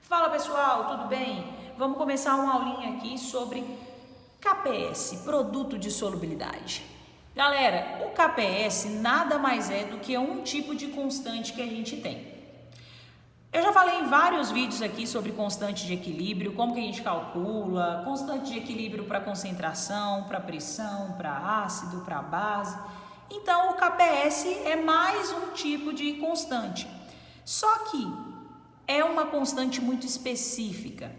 Fala pessoal, tudo bem? Vamos começar uma aulinha aqui sobre KPS, produto de solubilidade. Galera, o KPS nada mais é do que um tipo de constante que a gente tem. Eu já falei em vários vídeos aqui sobre constante de equilíbrio, como que a gente calcula, constante de equilíbrio para concentração, para pressão, para ácido, para base. Então o KPS é mais um tipo de constante. Só que é uma constante muito específica,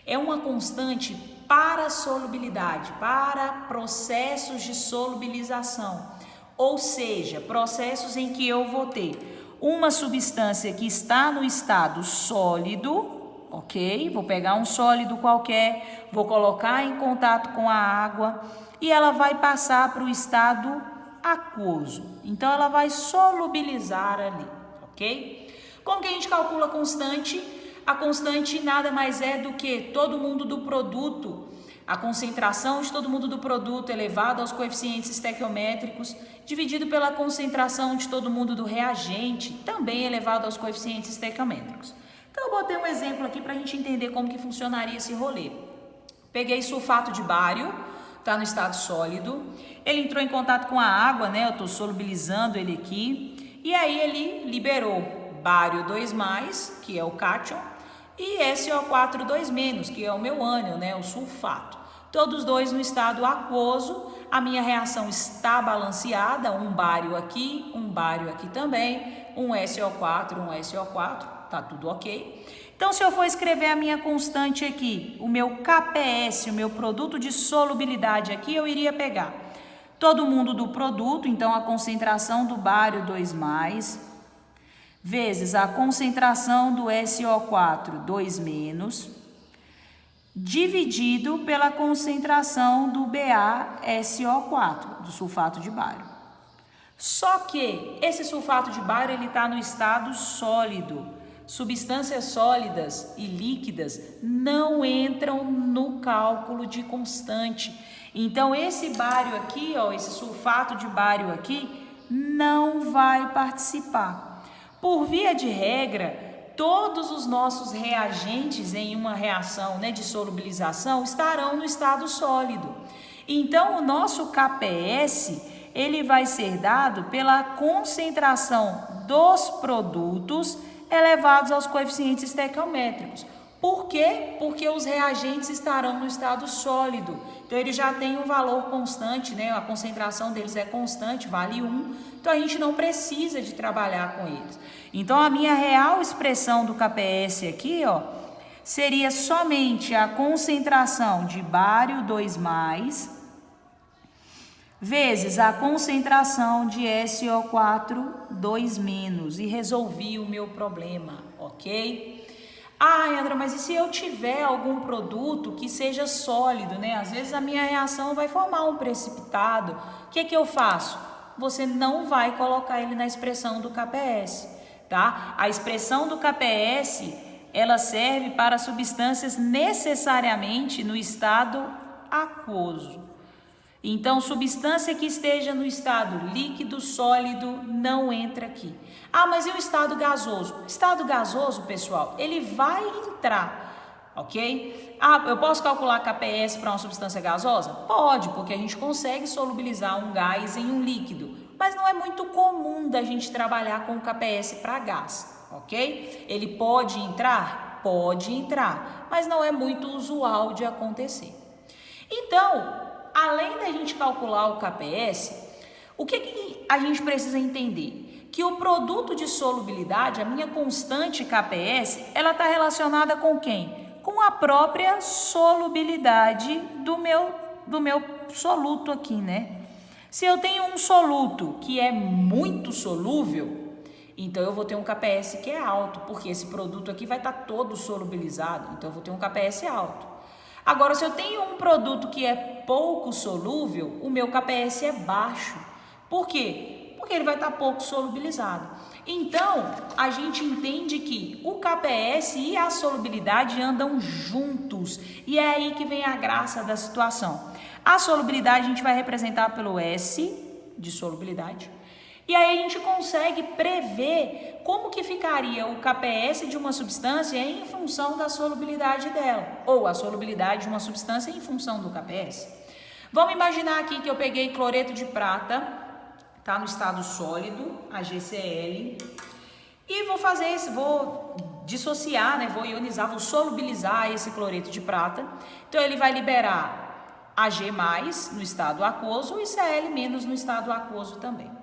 é uma constante para solubilidade, para processos de solubilização, ou seja, processos em que eu vou ter uma substância que está no estado sólido, ok? Vou pegar um sólido qualquer, vou colocar em contato com a água e ela vai passar para o estado aquoso, então ela vai solubilizar ali, ok? Como que a gente calcula a constante? A constante nada mais é do que todo mundo do produto, a concentração de todo mundo do produto elevado aos coeficientes estequiométricos, dividido pela concentração de todo mundo do reagente, também elevado aos coeficientes estequiométricos. Então eu botei um exemplo aqui para a gente entender como que funcionaria esse rolê. Peguei sulfato de bário, está no estado sólido, ele entrou em contato com a água, né? Eu estou solubilizando ele aqui, e aí ele liberou bário 2+, que é o cátion, e SO4 2-, que é o meu ânion, né, o sulfato. Todos dois no estado aquoso, a minha reação está balanceada, um bário aqui também, um SO4, tá tudo ok. Então, se eu for escrever a minha constante aqui, o meu KPS, o meu produto de solubilidade aqui, eu iria pegar todo mundo do produto, então a concentração do bário 2+, vezes a concentração do SO4 2-, dividido pela concentração do BaSO4, do sulfato de bário. Só que esse sulfato de bário ele está no estado sólido. Substâncias sólidas e líquidas não entram no cálculo de constante. Então esse bário aqui, ó, esse sulfato de bário aqui, não vai participar. Por via de regra, todos os nossos reagentes em uma reação, né, de solubilização estarão no estado sólido. Então, o nosso KPS ele vai ser dado pela concentração dos produtos elevados aos coeficientes estequiométricos. Por quê? Porque os reagentes estarão no estado sólido. Então, ele já tem um valor constante, né? A concentração deles é constante, vale 1. Então, a gente não precisa de trabalhar com eles. Então, a minha real expressão do KPS aqui, ó, seria somente a concentração de bário 2+, vezes a concentração de SO4 2-, e resolvi o meu problema, ok? Ah, Andra, mas e se eu tiver algum produto que seja sólido, né? Às vezes a minha reação vai formar um precipitado. O que eu faço? Você não vai colocar ele na expressão do KPS, tá? A expressão do KPS, ela serve para substâncias necessariamente no estado aquoso. Então, substância que esteja no estado líquido, sólido, não entra aqui. Ah, mas e o estado gasoso? O estado gasoso, pessoal, ele vai entrar, ok? Ah, eu posso calcular KPS para uma substância gasosa? Pode, porque a gente consegue solubilizar um gás em um líquido. Mas não é muito comum da gente trabalhar com KPS para gás, ok? Ele pode entrar? Pode entrar, mas não é muito usual de acontecer. Então, além da gente calcular o KPS, o que a gente precisa entender? Que o produto de solubilidade, a minha constante KPS, ela está relacionada com quem? Com a própria solubilidade do meu soluto aqui, né? Se eu tenho um soluto que é muito solúvel, então eu vou ter um KPS que é alto, porque esse produto aqui vai estar todo solubilizado, então eu vou ter um KPS alto. Agora, se eu tenho um produto que é pouco solúvel, o meu KPS é baixo. Por quê? Porque ele vai estar pouco solubilizado. Então, a gente entende que o KPS e a solubilidade andam juntos. E é aí que vem a graça da situação. A solubilidade a gente vai representar pelo S de solubilidade E aí a gente consegue prever como que ficaria o KPS de uma substância em função da solubilidade dela, ou a solubilidade de uma substância em função do KPS. Vamos imaginar aqui que eu peguei cloreto de prata, tá no estado sólido, HCl, e vou dissociar, né? Vou ionizar, vou solubilizar esse cloreto de prata. Então ele vai liberar Ag+ no estado aquoso e Cl- no estado aquoso também.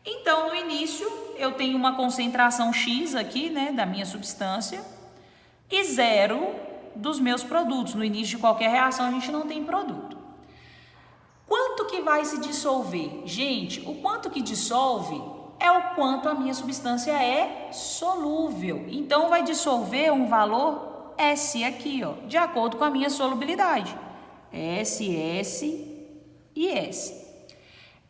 Então, no início, eu tenho uma concentração X aqui, né, da minha substância, e 0 dos meus produtos. No início de qualquer reação, a gente não tem produto. Quanto que vai se dissolver? Gente, o quanto que dissolve é o quanto a minha substância é solúvel. Então, vai dissolver um valor S aqui, ó, de acordo com a minha solubilidade. S, S e S.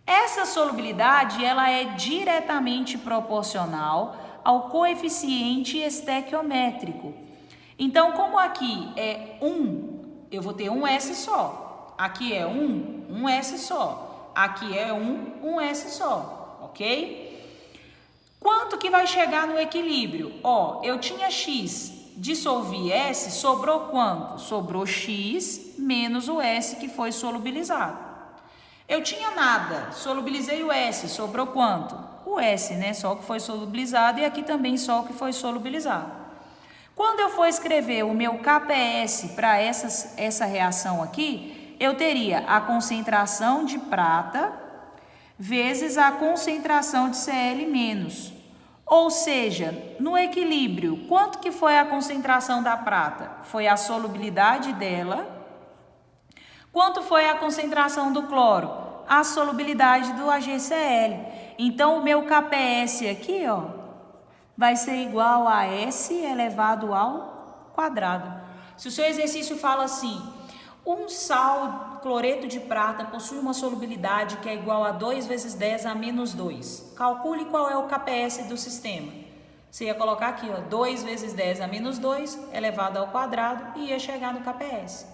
Essa solubilidade, ela é diretamente proporcional ao coeficiente estequiométrico. Então, como aqui é 1, eu vou ter um S só. Aqui é 1 S só. Aqui é 1 S só, ok? Quanto que vai chegar no equilíbrio? Ó, eu tinha X, dissolvi S, sobrou quanto? Sobrou X menos o S que foi solubilizado. Eu tinha nada, solubilizei o S, sobrou quanto? O S, né? Só o que foi solubilizado e aqui também só o que foi solubilizado. Quando eu for escrever o meu KPS para essa reação aqui, eu teria a concentração de prata vezes a concentração de Cl-. Ou seja, no equilíbrio, quanto que foi a concentração da prata? Foi a solubilidade dela. Quanto foi a concentração do cloro? A solubilidade do HCl. Então, o meu KPS aqui, ó, vai ser igual a S elevado ao quadrado. Se o seu exercício fala assim, um sal cloreto de prata possui uma solubilidade que é igual a 2 vezes 10 a menos 2. Calcule qual é o KPS do sistema. Você ia colocar aqui, ó, 2 vezes 10 a menos 2 elevado ao quadrado e ia chegar no KPS.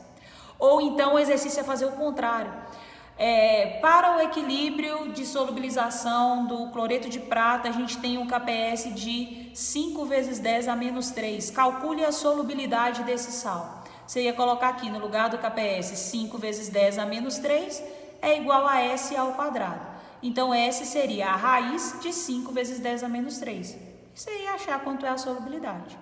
Ou então o exercício é fazer o contrário. Para o equilíbrio de solubilização do cloreto de prata, a gente tem um KPS de 5 vezes 10 a menos 3. Calcule a solubilidade desse sal. Você ia colocar aqui no lugar do KPS 5 vezes 10 a menos 3 é igual a S ao quadrado. Então, S seria a raiz de 5 vezes 10 a menos 3. Você ia achar quanto é a solubilidade.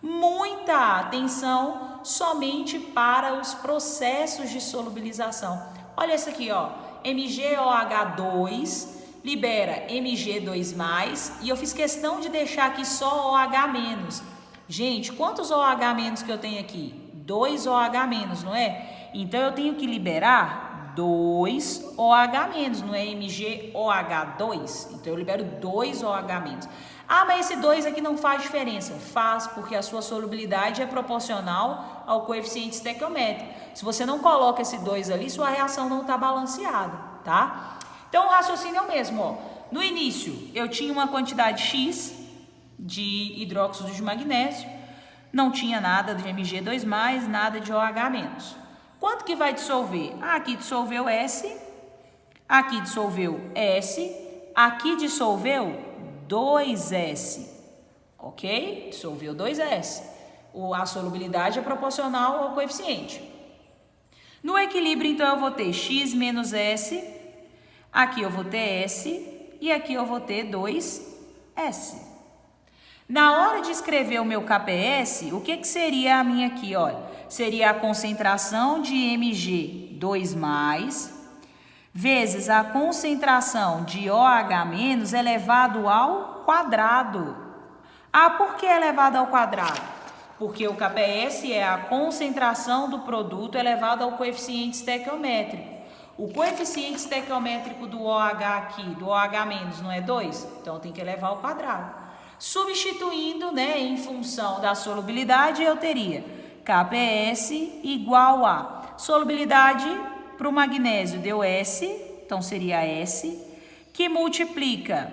Muita atenção somente para os processos de solubilização. Olha isso aqui, ó. MgOH2 libera Mg2+, e eu fiz questão de deixar aqui só OH-. Gente, quantos OH- que eu tenho aqui? 2 OH-, não é? Então, eu tenho que liberar 2 OH-, não é MgOH2? Então, eu libero 2 OH-. Ah, mas esse 2 aqui não faz diferença. Faz, porque a sua solubilidade é proporcional ao coeficiente estequiométrico. Se você não coloca esse 2 ali, sua reação não está balanceada, tá? Então, o raciocínio é o mesmo, ó. No início, eu tinha uma quantidade X de hidróxido de magnésio, não tinha nada de Mg2+, nada de OH-. Quanto que vai dissolver? Aqui dissolveu S, aqui dissolveu S, aqui dissolveu 2S, ok? Dissolveu 2S. A solubilidade é proporcional ao coeficiente. No equilíbrio, então, eu vou ter X menos S, aqui eu vou ter S e aqui eu vou ter 2S. Na hora de escrever o meu KPS, o que seria a minha aqui? Olha, seria a concentração de Mg2+, vezes a concentração de OH- elevado ao quadrado. Ah, por que elevado ao quadrado? Porque o KPS é a concentração do produto elevado ao coeficiente estequiométrico. O coeficiente estequiométrico do OH aqui, do OH- não é 2? Então, tem que elevar ao quadrado. Substituindo, né, em função da solubilidade, eu teria KPS igual a solubilidade para o magnésio deu S, então seria S, que multiplica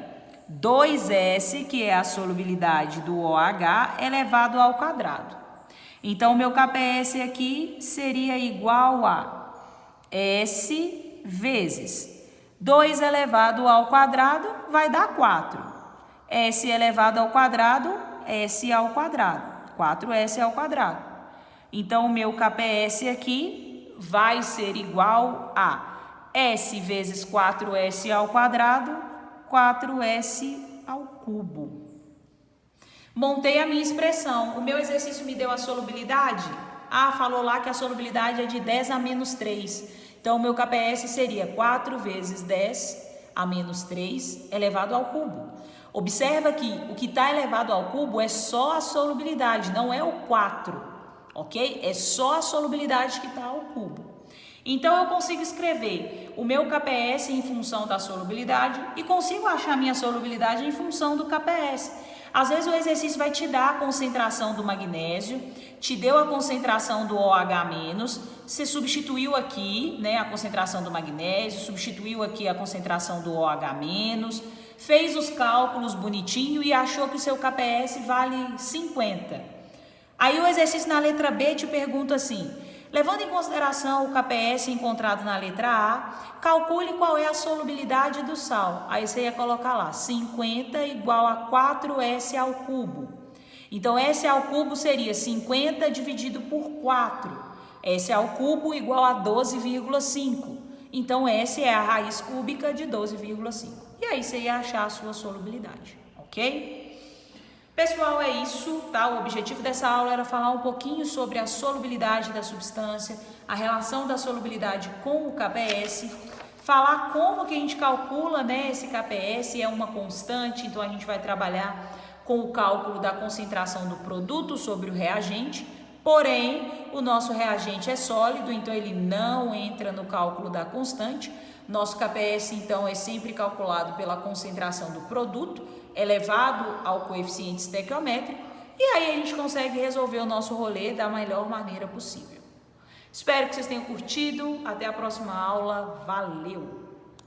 2S, que é a solubilidade do OH, elevado ao quadrado. Então, o meu KPS aqui seria igual a S vezes 2 elevado ao quadrado vai dar 4. S elevado ao quadrado, S ao quadrado. 4S ao quadrado. Então, o meu KPS aqui vai ser igual a S vezes 4S ao quadrado, 4S ao cubo. Montei a minha expressão. O meu exercício me deu a solubilidade? Falou lá que a solubilidade é de 10 a menos 3. Então, o meu KPS seria 4 vezes 10 a menos 3 elevado ao cubo. Observa que o que está elevado ao cubo é só a solubilidade, não é o 4, ok? É só a solubilidade que está ao cubo. Então, eu consigo escrever o meu KPS em função da solubilidade e consigo achar a minha solubilidade em função do KPS. Às vezes, o exercício vai te dar a concentração do magnésio, te deu a concentração do OH-, você substituiu aqui, né, a concentração do magnésio, substituiu aqui a concentração do OH-, fez os cálculos bonitinho e achou que o seu KPS vale 50. Aí o exercício na letra B te pergunta assim: levando em consideração o KPS encontrado na letra A, calcule qual é a solubilidade do sal. Aí você ia colocar lá, 50 igual a 4S ao cubo. Então, S ao cubo seria 50 dividido por 4. S ao cubo igual a 12,5. Então, S é a raiz cúbica de 12,5. E aí você ia achar a sua solubilidade, ok? Pessoal, é isso, tá? O objetivo dessa aula era falar um pouquinho sobre a solubilidade da substância, a relação da solubilidade com o KPS, falar como que a gente calcula, né, esse KPS, é uma constante, então a gente vai trabalhar com o cálculo da concentração do produto sobre o reagente, porém, o nosso reagente é sólido, então ele não entra no cálculo da constante. Nosso KPS, então, é sempre calculado pela concentração do produto, elevado ao coeficiente estequiométrico, e aí a gente consegue resolver o nosso rolê da melhor maneira possível. Espero que vocês tenham curtido. Até a próxima aula. Valeu!